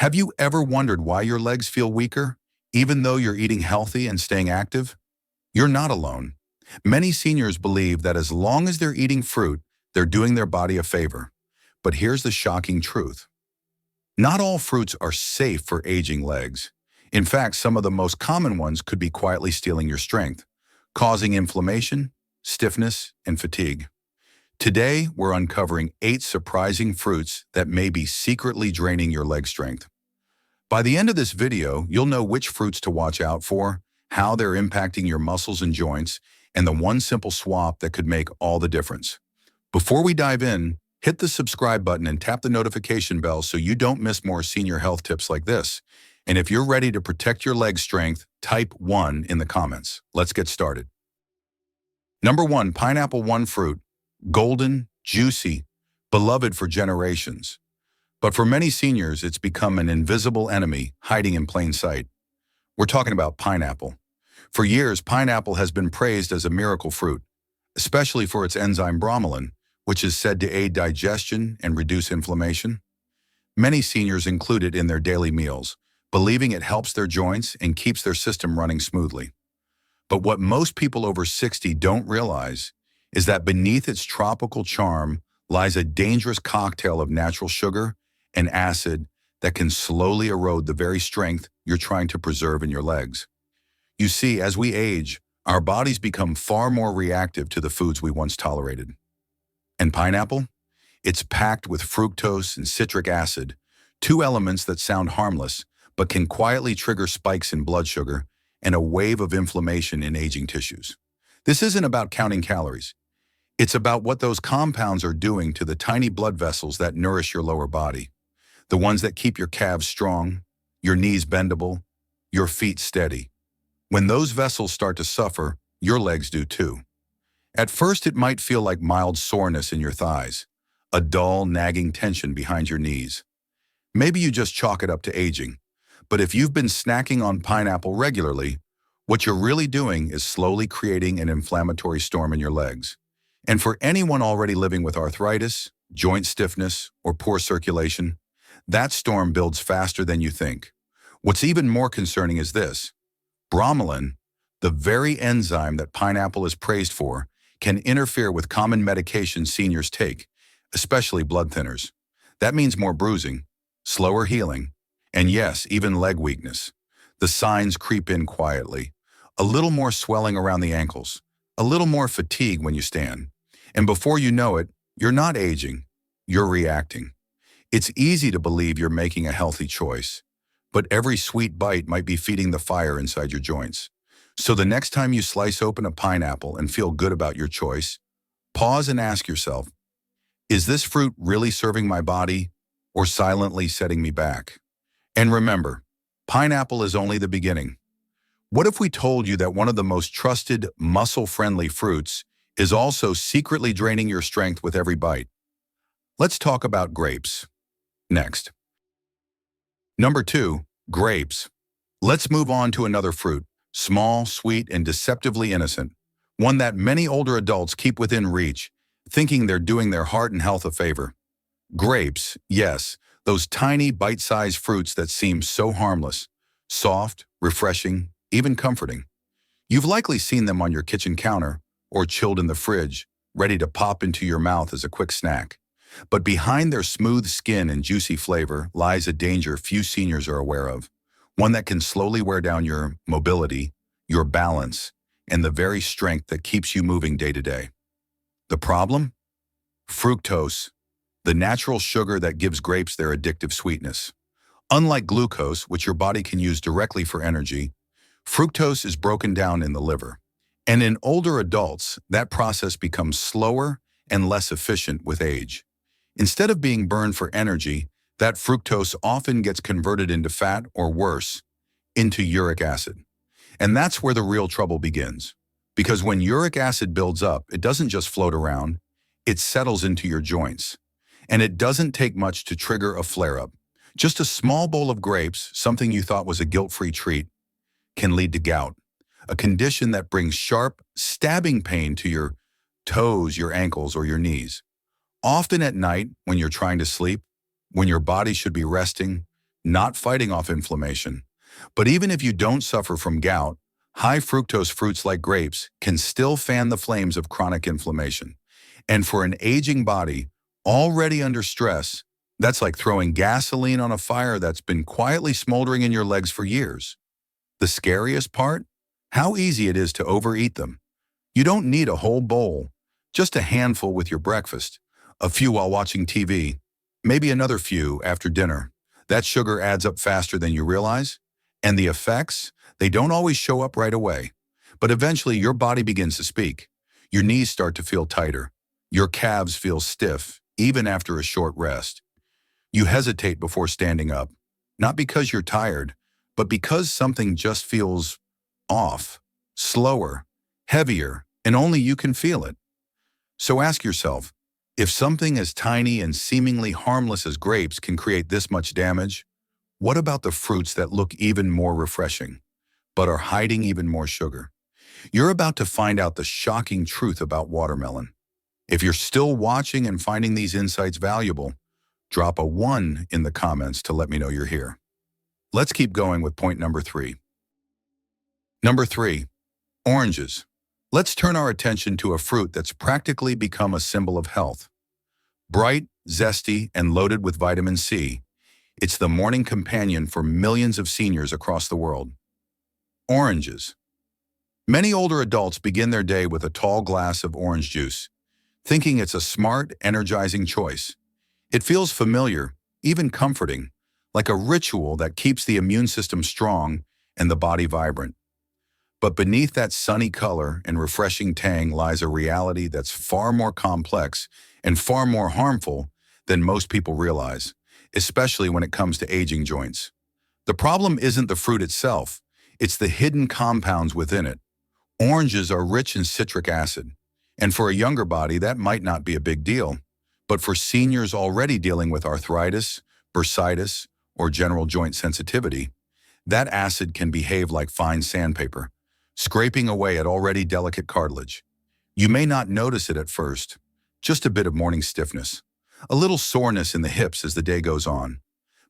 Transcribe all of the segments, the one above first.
Have you ever wondered why your legs feel weaker, even though you're eating healthy and staying active? You're not alone. Many seniors believe that as long as they're eating fruit, they're doing their body a favor. But here's the shocking truth. Not all fruits are safe for aging legs. In fact, some of the most common ones could be quietly stealing your strength, causing inflammation, stiffness, and fatigue. Today, we're uncovering 8 surprising fruits that may be secretly draining your leg strength. By the end of this video, you'll know which fruits to watch out for, how they're impacting your muscles and joints, and the one simple swap that could make all the difference. Before we dive in, hit the subscribe button and tap the notification bell so you don't miss more senior health tips like this. And if you're ready to protect your leg strength, type 1 in the comments. Let's get started. Number 1, pineapple, one fruit. Golden, juicy, beloved for generations. But for many seniors, it's become an invisible enemy hiding in plain sight. We're talking about pineapple. For years, pineapple has been praised as a miracle fruit, especially for its enzyme bromelain, which is said to aid digestion and reduce inflammation. Many seniors include it in their daily meals, believing it helps their joints and keeps their system running smoothly. But what most people over 60 don't realize is that beneath its tropical charm lies a dangerous cocktail of natural sugar and acid that can slowly erode the very strength you're trying to preserve in your legs. You see, as we age, our bodies become far more reactive to the foods we once tolerated. And pineapple? It's packed with fructose and citric acid, 2 elements that sound harmless, but can quietly trigger spikes in blood sugar and a wave of inflammation in aging tissues. This isn't about counting calories. It's about what those compounds are doing to the tiny blood vessels that nourish your lower body, the ones that keep your calves strong, your knees bendable, your feet steady. When those vessels start to suffer, your legs do too. At first, it might feel like mild soreness in your thighs, a dull, nagging tension behind your knees. Maybe you just chalk it up to aging, but if you've been snacking on pineapple regularly, what you're really doing is slowly creating an inflammatory storm in your legs. And for anyone already living with arthritis, joint stiffness, or poor circulation, that storm builds faster than you think. What's even more concerning is this. Bromelain, the very enzyme that pineapple is praised for, can interfere with common medications seniors take, especially blood thinners. That means more bruising, slower healing, and yes, even leg weakness. The signs creep in quietly. A little more swelling around the ankles, a little more fatigue when you stand. And before you know it, you're not aging, you're reacting. It's easy to believe you're making a healthy choice, but every sweet bite might be feeding the fire inside your joints. So the next time you slice open a pineapple and feel good about your choice, pause and ask yourself, is this fruit really serving my body or silently setting me back? And remember, pineapple is only the beginning. What if we told you that one of the most trusted, muscle-friendly fruits is also secretly draining your strength with every bite? Let's talk about grapes. Next. Number 2, grapes. Let's move on to another fruit, small, sweet, and deceptively innocent. One that many older adults keep within reach, thinking they're doing their heart and health a favor. Grapes, yes, those tiny, bite-sized fruits that seem so harmless, soft, refreshing, even comforting. You've likely seen them on your kitchen counter or chilled in the fridge, ready to pop into your mouth as a quick snack. But behind their smooth skin and juicy flavor lies a danger few seniors are aware of, one that can slowly wear down your mobility, your balance, and the very strength that keeps you moving day to day. The problem? Fructose, the natural sugar that gives grapes their addictive sweetness. Unlike glucose, which your body can use directly for energy, fructose is broken down in the liver. And in older adults, that process becomes slower and less efficient with age. Instead of being burned for energy, that fructose often gets converted into fat or worse, into uric acid. And that's where the real trouble begins. Because when uric acid builds up, it doesn't just float around, it settles into your joints. And it doesn't take much to trigger a flare-up. Just a small bowl of grapes, something you thought was a guilt-free treat, can lead to gout, a condition that brings sharp, stabbing pain to your toes, your ankles, or your knees. Often at night, when you're trying to sleep, when your body should be resting, not fighting off inflammation. But even if you don't suffer from gout, high fructose fruits like grapes can still fan the flames of chronic inflammation. And for an aging body already under stress, that's like throwing gasoline on a fire that's been quietly smoldering in your legs for years. The scariest part? How easy it is to overeat them. You don't need a whole bowl, just a handful with your breakfast, a few while watching TV, maybe another few after dinner. That sugar adds up faster than you realize, and the effects, they don't always show up right away. But eventually your body begins to speak. Your knees start to feel tighter. Your calves feel stiff, even after a short rest. You hesitate before standing up, not because you're tired, but because something just feels off, slower, heavier, and only you can feel it. So ask yourself, if something as tiny and seemingly harmless as grapes can create this much damage, what about the fruits that look even more refreshing, but are hiding even more sugar? You're about to find out the shocking truth about watermelon. If you're still watching and finding these insights valuable, drop a 1 in the comments to let me know you're here. Let's keep going with point number 3. Number 3, oranges. Let's turn our attention to a fruit that's practically become a symbol of health. Bright, zesty, and loaded with vitamin C, it's the morning companion for millions of seniors across the world. Oranges. Many older adults begin their day with a tall glass of orange juice, thinking it's a smart, energizing choice. It feels familiar, even comforting, like a ritual that keeps the immune system strong and the body vibrant. But beneath that sunny color and refreshing tang lies a reality that's far more complex and far more harmful than most people realize, especially when it comes to aging joints. The problem isn't the fruit itself, it's the hidden compounds within it. Oranges are rich in citric acid, and for a younger body that might not be a big deal. But for seniors already dealing with arthritis, bursitis, or general joint sensitivity, that acid can behave like fine sandpaper, scraping away at already delicate cartilage. You may not notice it at first, just a bit of morning stiffness, a little soreness in the hips as the day goes on.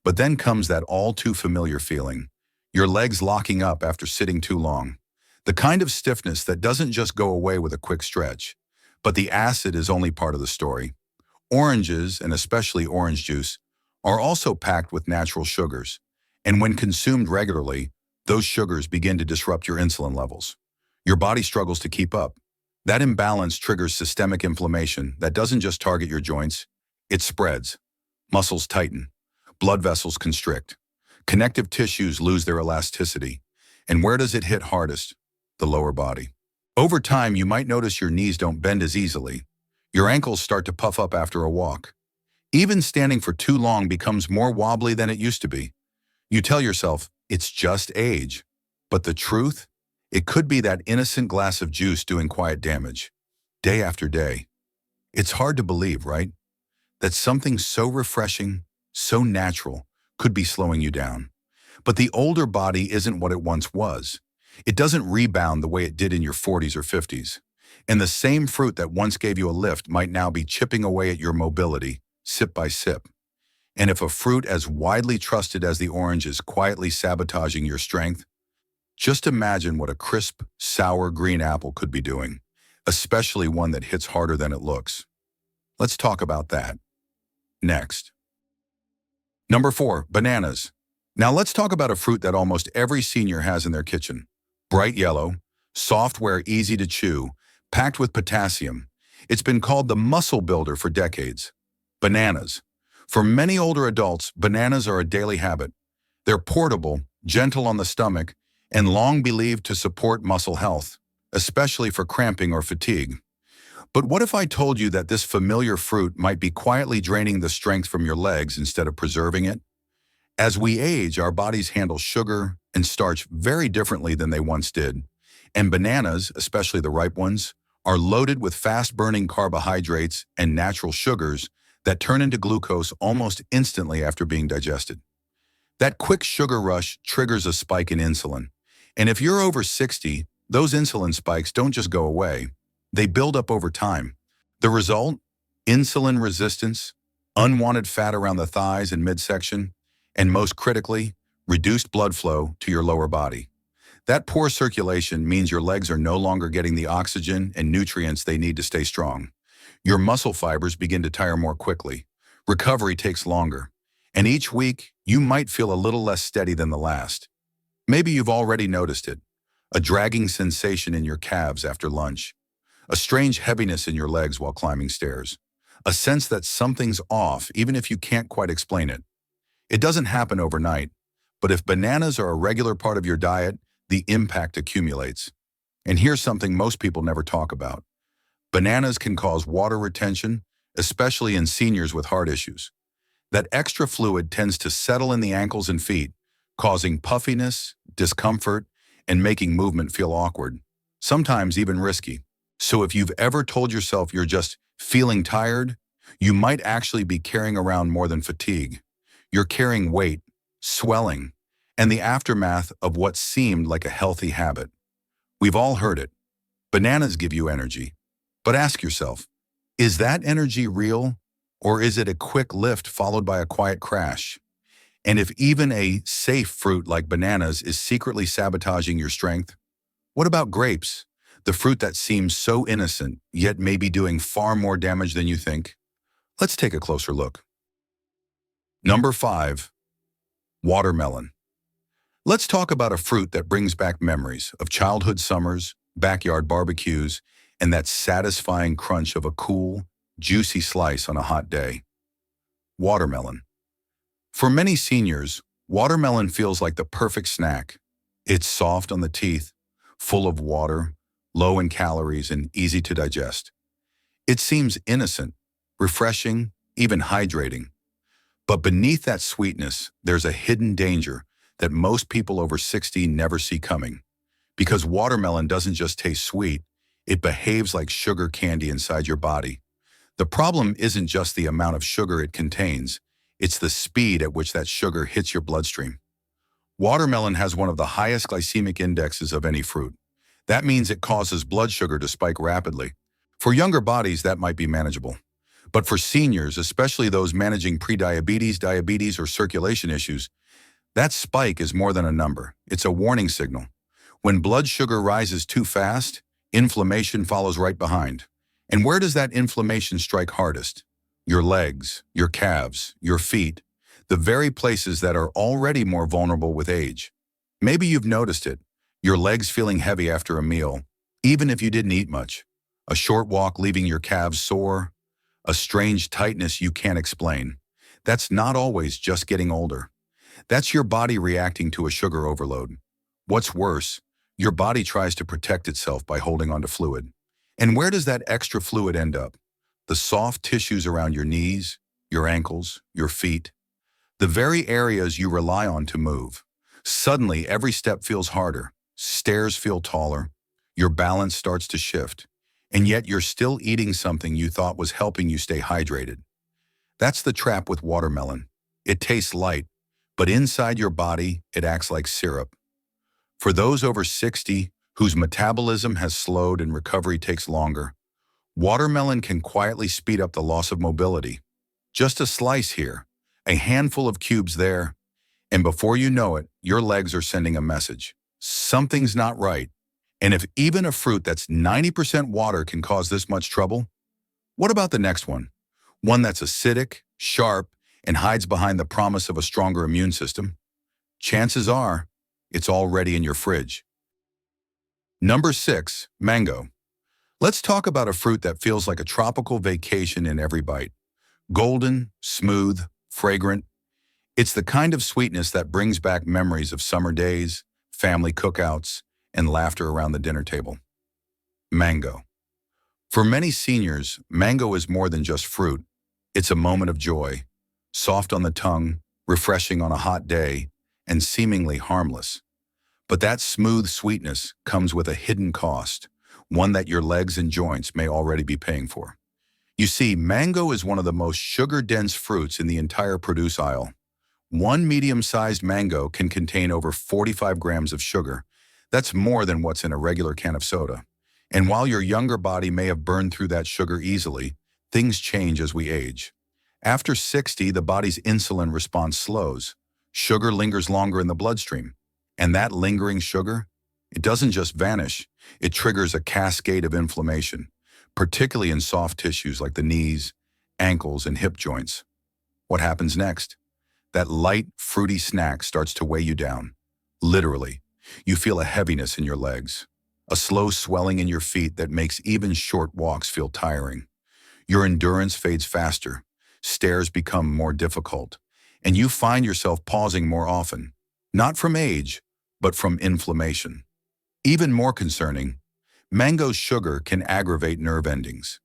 But then comes that all too familiar feeling, your legs locking up after sitting too long. The kind of stiffness that doesn't just go away with a quick stretch. But the acid is only part of the story. Oranges, and especially orange juice, are also packed with natural sugars. And when consumed regularly, those sugars begin to disrupt your insulin levels. Your body struggles to keep up. That imbalance triggers systemic inflammation that doesn't just target your joints, it spreads. Muscles tighten, blood vessels constrict, connective tissues lose their elasticity. And where does it hit hardest? The lower body. Over time, you might notice your knees don't bend as easily. Your ankles start to puff up after a walk. Even standing for too long becomes more wobbly than it used to be. You tell yourself, it's just age. But the truth? It could be that innocent glass of juice doing quiet damage, day after day. It's hard to believe, right? That something so refreshing, so natural, could be slowing you down. But the older body isn't what it once was. It doesn't rebound the way it did in your 40s or 50s. And the same fruit that once gave you a lift might now be chipping away at your mobility, sip by sip. And if a fruit as widely trusted as the orange is quietly sabotaging your strength, just imagine what a crisp, sour green apple could be doing, especially one that hits harder than it looks. Let's talk about that next. Number 4, bananas. Now let's talk about a fruit that almost every senior has in their kitchen. Bright yellow, soft where easy to chew, packed with potassium. It's been called the muscle builder for decades. Bananas. For many older adults, bananas are a daily habit. They're portable, gentle on the stomach, and long believed to support muscle health, especially for cramping or fatigue. But what if I told you that this familiar fruit might be quietly draining the strength from your legs instead of preserving it? As we age, our bodies handle sugar and starch very differently than they once did. And bananas, especially the ripe ones, are loaded with fast-burning carbohydrates and natural sugars that turn into glucose almost instantly after being digested. That quick sugar rush triggers a spike in insulin. And if you're over 60, those insulin spikes don't just go away. They build up over time. The result? Insulin resistance, unwanted fat around the thighs and midsection, and most critically, reduced blood flow to your lower body. That poor circulation means your legs are no longer getting the oxygen and nutrients they need to stay strong. Your muscle fibers begin to tire more quickly. Recovery takes longer. And each week, you might feel a little less steady than the last. Maybe you've already noticed it. A dragging sensation in your calves after lunch. A strange heaviness in your legs while climbing stairs. A sense that something's off even if you can't quite explain it. It doesn't happen overnight, but if bananas are a regular part of your diet, the impact accumulates. And here's something most people never talk about. Bananas can cause water retention, especially in seniors with heart issues. That extra fluid tends to settle in the ankles and feet, causing puffiness, discomfort, and making movement feel awkward, sometimes even risky. So if you've ever told yourself you're just feeling tired, you might actually be carrying around more than fatigue. You're carrying weight, swelling, and the aftermath of what seemed like a healthy habit. We've all heard it. Bananas give you energy. But ask yourself, is that energy real, or is it a quick lift followed by a quiet crash? And if even a safe fruit like bananas is secretly sabotaging your strength, what about grapes, the fruit that seems so innocent, yet may be doing far more damage than you think? Let's take a closer look. Number 5. Watermelon. Let's talk about a fruit that brings back memories of childhood summers, backyard barbecues, and that satisfying crunch of a cool, juicy slice on a hot day. Watermelon. For many seniors, watermelon feels like the perfect snack. It's soft on the teeth, full of water, low in calories, and easy to digest. It seems innocent, refreshing, even hydrating. But beneath that sweetness, there's a hidden danger that most people over 60 never see coming. Because watermelon doesn't just taste sweet, it behaves like sugar candy inside your body. The problem isn't just the amount of sugar it contains, it's the speed at which that sugar hits your bloodstream. Watermelon has one of the highest glycemic indexes of any fruit. That means it causes blood sugar to spike rapidly. For younger bodies, that might be manageable. But for seniors, especially those managing prediabetes, diabetes, or circulation issues, that spike is more than a number. It's a warning signal. When blood sugar rises too fast, inflammation follows right behind. And where does that inflammation strike hardest? Your legs, your calves, your feet, the very places that are already more vulnerable with age. Maybe you've noticed it, your legs feeling heavy after a meal, even if you didn't eat much. A short walk leaving your calves sore, a strange tightness you can't explain. That's not always just getting older. That's your body reacting to a sugar overload. What's worse, your body tries to protect itself by holding onto fluid. And where does that extra fluid end up? The soft tissues around your knees, your ankles, your feet, the very areas you rely on to move. Suddenly, every step feels harder, stairs feel taller, your balance starts to shift, and yet you're still eating something you thought was helping you stay hydrated. That's the trap with watermelon. It tastes light, but inside your body, it acts like syrup. For those over 60 whose metabolism has slowed and recovery takes longer, watermelon can quietly speed up the loss of mobility. Just a slice here, a handful of cubes there, and before you know it, your legs are sending a message. Something's not right. And if even a fruit that's 90% water can cause this much trouble, what about the next one? One that's acidic, sharp, and hides behind the promise of a stronger immune system? Chances are, it's already in your fridge. Number 6, mango. Let's talk about a fruit that feels like a tropical vacation in every bite. Golden, smooth, fragrant. It's the kind of sweetness that brings back memories of summer days, family cookouts, and laughter around the dinner table. Mango. For many seniors, mango is more than just fruit. It's a moment of joy, soft on the tongue, refreshing on a hot day, and seemingly harmless. But that smooth sweetness comes with a hidden cost, one that your legs and joints may already be paying for. You see, mango is one of the most sugar-dense fruits in the entire produce aisle. One medium-sized mango can contain over 45 grams of sugar. That's more than what's in a regular can of soda. And while your younger body may have burned through that sugar easily, things change as we age. After 60, the body's insulin response slows. Sugar lingers longer in the bloodstream. And that lingering sugar, it doesn't just vanish, it triggers a cascade of inflammation, particularly in soft tissues like the knees, ankles, and hip joints. What happens next? That light, fruity snack starts to weigh you down. Literally, you feel a heaviness in your legs, a slow swelling in your feet that makes even short walks feel tiring. Your endurance fades faster, stairs become more difficult, and you find yourself pausing more often, not from age, but from inflammation. Even more concerning, mango sugar can aggravate nerve endings.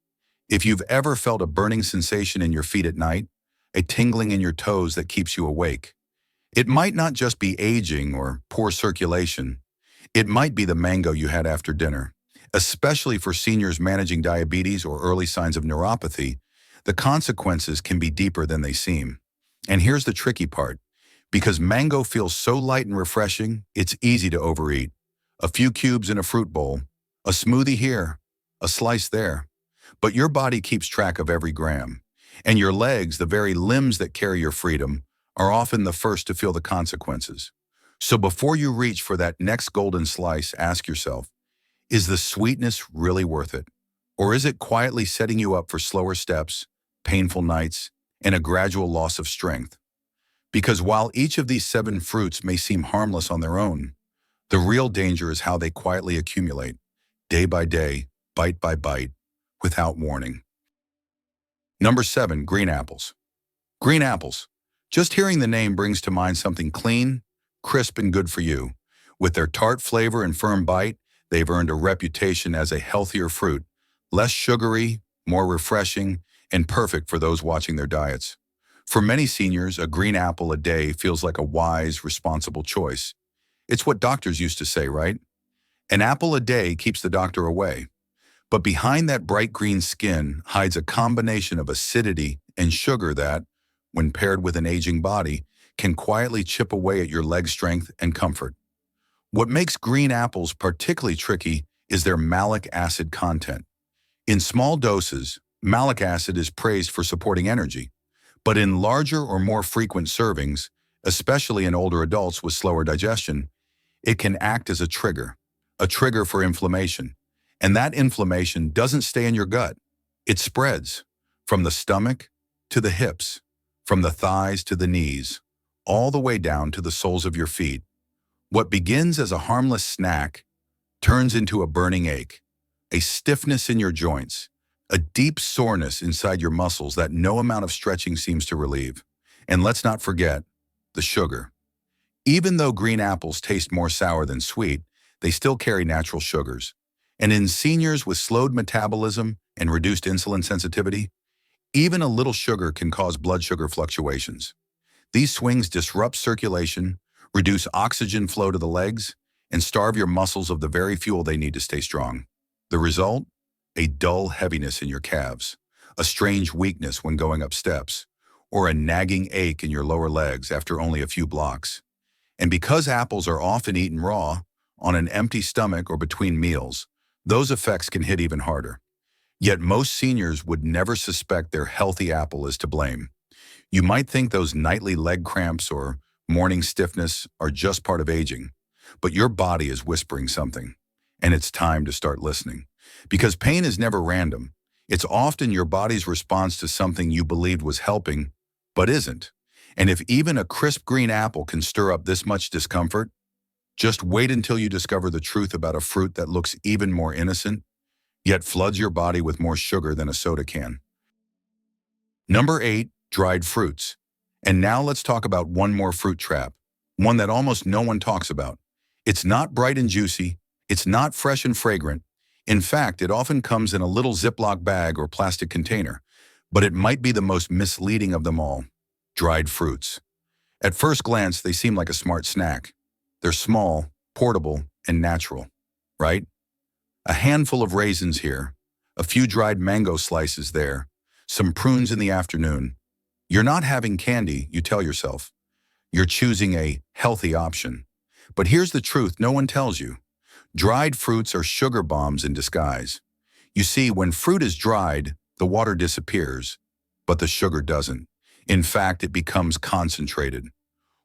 If you've ever felt a burning sensation in your feet at night, a tingling in your toes that keeps you awake, it might not just be aging or poor circulation. It might be the mango you had after dinner. Especially for seniors managing diabetes or early signs of neuropathy, the consequences can be deeper than they seem. And here's the tricky part. Because mango feels so light and refreshing, it's easy to overeat. A few cubes in a fruit bowl, a smoothie here, a slice there. But your body keeps track of every gram. And your legs, the very limbs that carry your freedom, are often the first to feel the consequences. So before you reach for that next golden slice, ask yourself, is the sweetness really worth it? Or is it quietly setting you up for slower steps, painful nights, and a gradual loss of strength? Because while each of these 7 fruits may seem harmless on their own, the real danger is how they quietly accumulate, day by day, bite by bite, without warning. Number 7, green apples. Green apples. Just hearing the name brings to mind something clean, crisp, and good for you. With their tart flavor and firm bite, they've earned a reputation as a healthier fruit, less sugary, more refreshing, and perfect for those watching their diets. For many seniors, a green apple a day feels like a wise, responsible choice. It's what doctors used to say, right? An apple a day keeps the doctor away. But behind that bright green skin hides a combination of acidity and sugar that, when paired with an aging body, can quietly chip away at your leg strength and comfort. What makes green apples particularly tricky is their malic acid content. In small doses, malic acid is praised for supporting energy, but in larger or more frequent servings, especially in older adults with slower digestion, it can act as a trigger for inflammation. And that inflammation doesn't stay in your gut. It spreads from the stomach to the hips, from the thighs to the knees, all the way down to the soles of your feet. What begins as a harmless snack turns into a burning ache, a stiffness in your joints, a deep soreness inside your muscles that no amount of stretching seems to relieve. And let's not forget the sugar. Even though green apples taste more sour than sweet, they still carry natural sugars. And in seniors with slowed metabolism and reduced insulin sensitivity, even a little sugar can cause blood sugar fluctuations. These swings disrupt circulation, reduce oxygen flow to the legs, and starve your muscles of the very fuel they need to stay strong. The result? A dull heaviness in your calves, a strange weakness when going up steps, or a nagging ache in your lower legs after only a few blocks. And because apples are often eaten raw, on an empty stomach or between meals, those effects can hit even harder. Yet most seniors would never suspect their healthy apple is to blame. You might think those nightly leg cramps or morning stiffness are just part of aging, but your body is whispering something, and it's time to start listening. Because pain is never random. It's often your body's response to something you believed was helping, but isn't. And if even a crisp green apple can stir up this much discomfort, just wait until you discover the truth about a fruit that looks even more innocent, yet floods your body with more sugar than a soda can. Number 8, dried fruits. And now let's talk about one more fruit trap, one that almost no one talks about. It's not bright and juicy, it's not fresh and fragrant. In fact, it often comes in a little Ziploc bag or plastic container, but it might be the most misleading of them all: dried fruits. At first glance, they seem like a smart snack. They're small, portable, and natural, right? A handful of raisins here, a few dried mango slices there, some prunes in the afternoon. You're not having candy, you tell yourself. You're choosing a healthy option. But here's the truth no one tells you. Dried fruits are sugar bombs in disguise. You see, when fruit is dried, the water disappears, but the sugar doesn't. In fact, it becomes concentrated.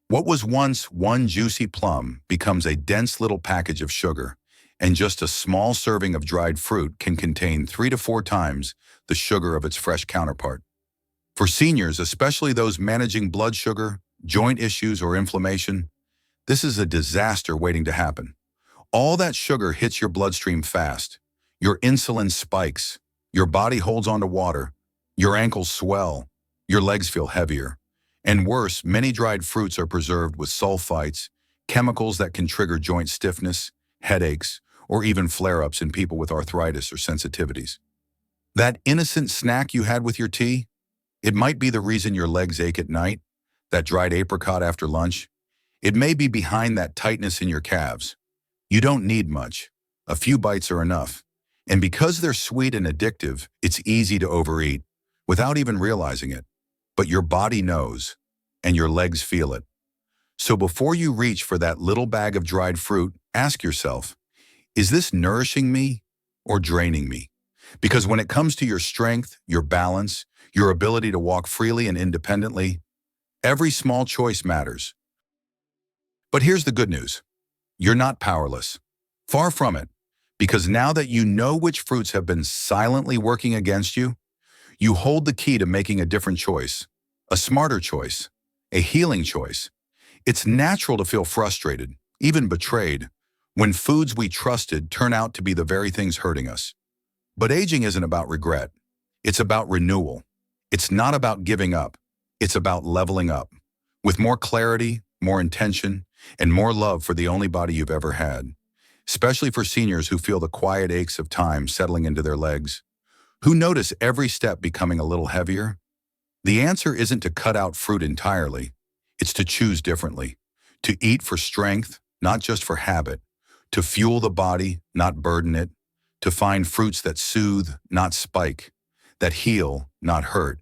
What was once one juicy plum becomes a dense little package of sugar, and just a small serving of dried fruit can contain 3 to 4 times the sugar of its fresh counterpart. For seniors, especially those managing blood sugar, joint issues, or inflammation, this is a disaster waiting to happen. All that sugar hits your bloodstream fast. Your insulin spikes. Your body holds on to water. Your ankles swell. Your legs feel heavier. And worse, many dried fruits are preserved with sulfites, chemicals that can trigger joint stiffness, headaches, or even flare-ups in people with arthritis or sensitivities. That innocent snack you had with your tea, it might be the reason your legs ache at night, that dried apricot after lunch. It may be behind that tightness in your calves. You don't need much. A few bites are enough. And because they're sweet and addictive, it's easy to overeat without even realizing it. But your body knows, and your legs feel it. So before you reach for that little bag of dried fruit, ask yourself, is this nourishing me or draining me? Because when it comes to your strength, your balance, your ability to walk freely and independently, every small choice matters. But here's the good news. You're not powerless. Far from it. Because now that you know which fruits have been silently working against you, you hold the key to making a different choice, a smarter choice, a healing choice. It's natural to feel frustrated, even betrayed, when foods we trusted turn out to be the very things hurting us. But aging isn't about regret. It's about renewal. It's not about giving up. It's about leveling up. With more clarity, more intention, and more love for the only body you've ever had. Especially for seniors who feel the quiet aches of time settling into their legs, who notice every step becoming a little heavier. The answer isn't to cut out fruit entirely. It's to choose differently, to eat for strength, not just for habit, to fuel the body, not burden it, to find fruits that soothe, not spike, that heal, not hurt.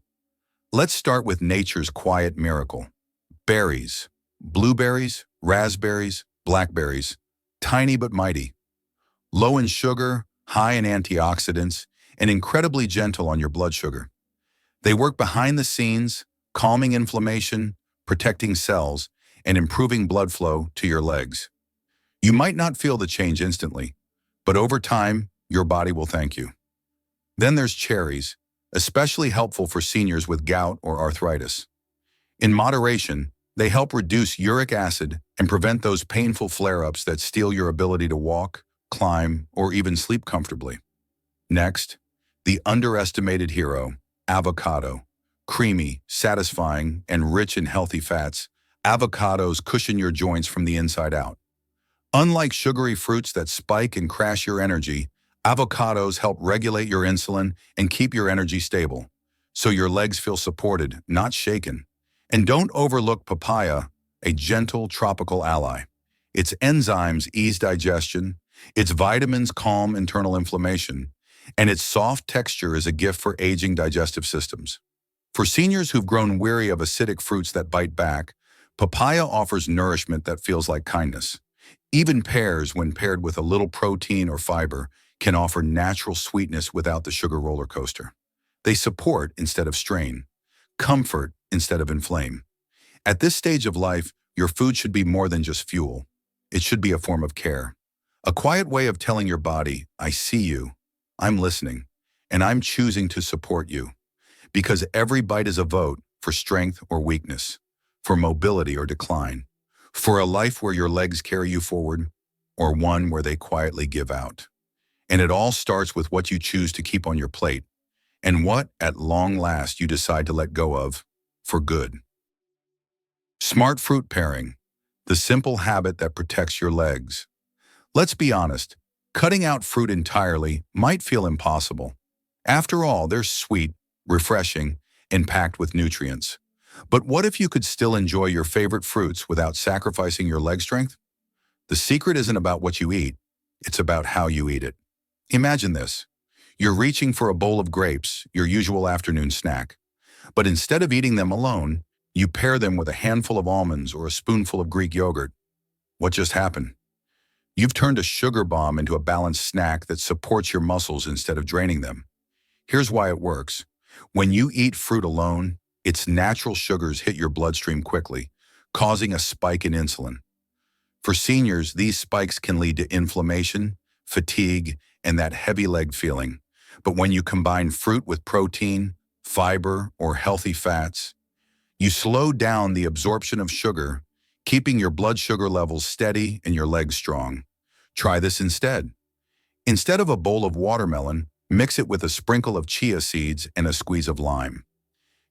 Let's start with nature's quiet miracle. Berries, blueberries, raspberries, blackberries, tiny but mighty, low in sugar, high in antioxidants, and incredibly gentle on your blood sugar. They work behind the scenes, calming inflammation, protecting cells, and improving blood flow to your legs. You might not feel the change instantly, but over time, your body will thank you. Then there's cherries, especially helpful for seniors with gout or arthritis. In moderation, they help reduce uric acid and prevent those painful flare-ups that steal your ability to walk, climb, or even sleep comfortably. Next, the underestimated hero, avocado. Creamy, satisfying, and rich in healthy fats, avocados cushion your joints from the inside out. Unlike sugary fruits that spike and crash your energy, avocados help regulate your insulin and keep your energy stable, so your legs feel supported, not shaken. And don't overlook papaya, a gentle tropical ally. Its enzymes ease digestion, its vitamins calm internal inflammation, and its soft texture is a gift for aging digestive systems. For seniors who've grown weary of acidic fruits that bite back, papaya offers nourishment that feels like kindness. Even pears, when paired with a little protein or fiber, can offer natural sweetness without the sugar roller coaster. They support instead of strain, comfort instead of inflame. At this stage of life, your food should be more than just fuel. It should be a form of care. A quiet way of telling your body, I see you, I'm listening, and I'm choosing to support you. Because every bite is a vote for strength or weakness, for mobility or decline, for a life where your legs carry you forward, or one where they quietly give out. And it all starts with what you choose to keep on your plate, and what, at long last, you decide to let go of, for good. Smart fruit pairing, the simple habit that protects your legs. Let's be honest, cutting out fruit entirely might feel impossible. After all, they're sweet, refreshing, and packed with nutrients. But what if you could still enjoy your favorite fruits without sacrificing your leg strength? The secret isn't about what you eat, it's about how you eat it. Imagine this. You're reaching for a bowl of grapes, your usual afternoon snack. But instead of eating them alone, you pair them with a handful of almonds or a spoonful of Greek yogurt. What just happened? You've turned a sugar bomb into a balanced snack that supports your muscles instead of draining them. Here's why it works. When you eat fruit alone, its natural sugars hit your bloodstream quickly, causing a spike in insulin. For seniors, these spikes can lead to inflammation, fatigue, and that heavy leg feeling. But when you combine fruit with protein, fiber, or healthy fats, you slow down the absorption of sugar, keeping your blood sugar levels steady and your legs strong. Try this instead. Instead of a bowl of watermelon, mix it with a sprinkle of chia seeds and a squeeze of lime.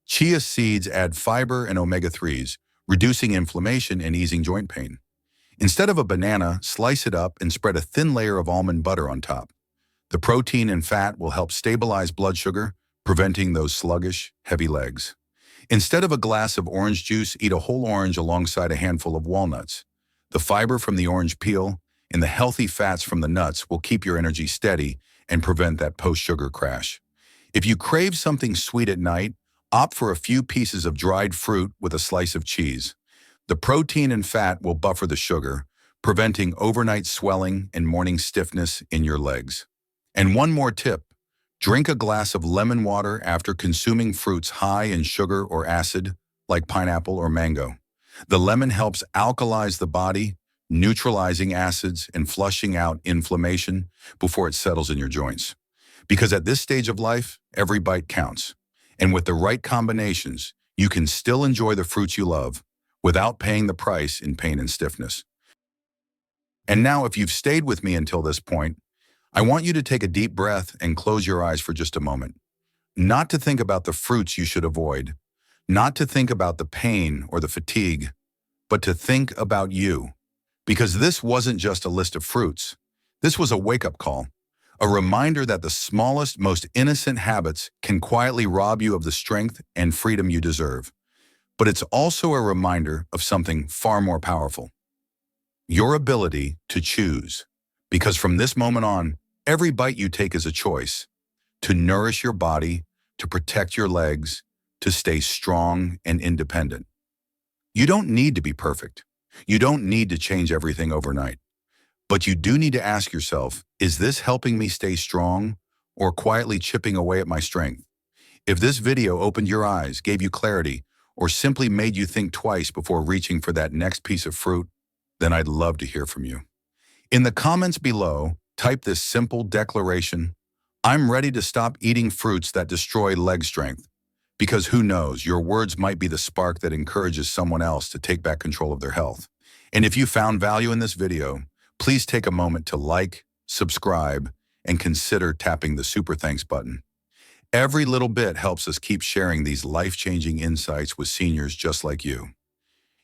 Chia seeds add fiber and omega-3s, reducing inflammation and easing joint pain. Instead of a banana, slice it up and spread a thin layer of almond butter on top. The protein and fat will help stabilize blood sugar, preventing those sluggish, heavy legs. Instead of a glass of orange juice, eat a whole orange alongside a handful of walnuts. The fiber from the orange peel and the healthy fats from the nuts will keep your energy steady and prevent that post-sugar crash. If you crave something sweet at night, opt for a few pieces of dried fruit with a slice of cheese. The protein and fat will buffer the sugar, preventing overnight swelling and morning stiffness in your legs. And one more tip, drink a glass of lemon water after consuming fruits high in sugar or acid, like pineapple or mango. The lemon helps alkalize the body, neutralizing acids and flushing out inflammation before it settles in your joints. Because at this stage of life, every bite counts. And with the right combinations, you can still enjoy the fruits you love without paying the price in pain and stiffness. And now, if you've stayed with me until this point, I want you to take a deep breath and close your eyes for just a moment. Not to think about the fruits you should avoid, not to think about the pain or the fatigue, but to think about you. Because this wasn't just a list of fruits. This was a wake-up call, a reminder that the smallest, most innocent habits can quietly rob you of the strength and freedom you deserve. But it's also a reminder of something far more powerful. Your ability to choose. Because from this moment on, every bite you take is a choice to nourish your body, to protect your legs, to stay strong and independent. You don't need to be perfect. You don't need to change everything overnight. But you do need to ask yourself, is this helping me stay strong or quietly chipping away at my strength? If this video opened your eyes, gave you clarity, or simply made you think twice before reaching for that next piece of fruit, then I'd love to hear from you. In the comments below, type this simple declaration: I'm ready to stop eating fruits that destroy leg strength. Because who knows, your words might be the spark that encourages someone else to take back control of their health. And if you found value in this video, please take a moment to like, subscribe, and consider tapping the super thanks button. Every little bit helps us keep sharing these life-changing insights with seniors just like you.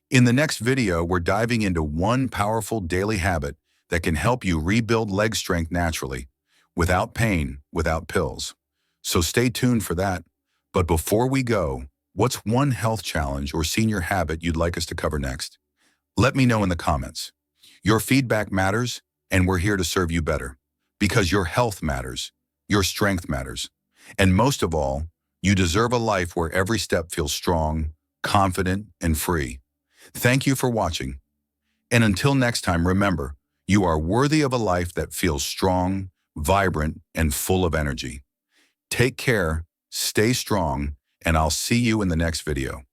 In the next video, we're diving into one powerful daily habit that can help you rebuild leg strength naturally, without pain, without pills. So stay tuned for that. But before we go, what's one health challenge or senior habit you'd like us to cover next? Let me know in the comments. Your feedback matters, and we're here to serve you better. Because your health matters, your strength matters. And most of all, you deserve a life where every step feels strong, confident, and free. Thank you for watching. And until next time, remember, you are worthy of a life that feels strong, vibrant, and full of energy. Take care, stay strong, and I'll see you in the next video.